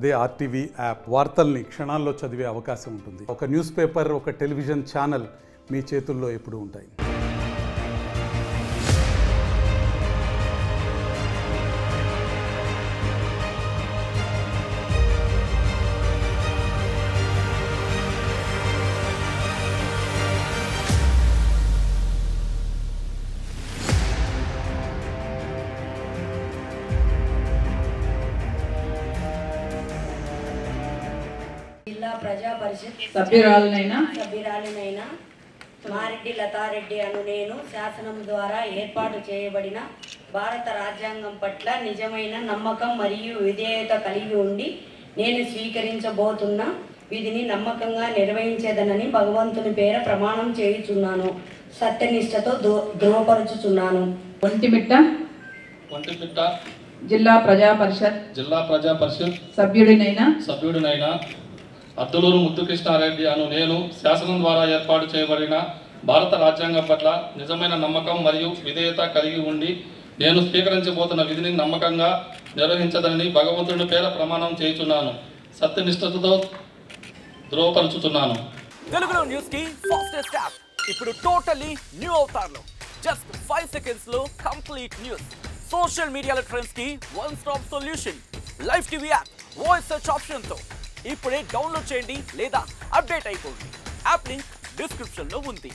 అదే RTV app వార్తల్ని క్షణాల్లో చదివే అవకాశం ఉంటుంది. ఒక న్యూస్ పేపర్, ఒక టెలివిజన్ ఛానల్ మీ చేతుల్లో ఎప్పుడూ ఉంటాయి. జిల్లా ప్రజా పరిషత్ సభ్యురాలినైన మారెడ్డి లతారెడ్డి అను నేను శాసనం ద్వారా ఏర్పాటు చేయబడిన భారత రాజ్యాంగం పట్ల నిజమైన నమ్మకం మరియు విధేయత కలిగి ఉండి నేను స్వీకరించబోతున్న విధిని నమ్మకంగా నిర్వహించేదనని భగవంతుని పేర ప్రమాణం చేయుచున్నాను. సత్యనిష్టతో ధృవపరుచుచున్నాను. ఒంటిమిట్ట జిల్లా ప్రజా పరిషత్ సభ్యుడినైన అద్దులూరు ముద్దుకృష్ణారెడ్డి అను నేను శాసనం ద్వారా ఏర్పాటు చేయబడిన భారత రాజ్యాంగం పట్ల నిజమైన నమ్మకం మరియు విధేయత కలిగి ఉండి నేను స్వీకరించబోతున్న విధిని నమ్మకంగా నిర్వహించదనని భగవంతుని పేర ప్రమాణం చేయుచున్నాను. సత్యనిష్టతో ధృవపరుచుచున్నాను. తెలుగులో న్యూస్ కి ఫాస్టెస్ట్ యాప్ ఇప్పుడు టోటల్లీ న్యూ అవతార్లో జస్ట్ 5 సెకండ్స్ లో కంప్లీట్ న్యూస్. సోషల్ మీడియాల ట్రెండ్స్ కి one stop solution. Live TV app voice search option తో ఇప్పుడే డౌన్లోడ్ చేయండి లేదా అప్డేట్ అయిపోండి. యాప్ లింక్ డిస్క్రిప్షన్ లో ఉంది.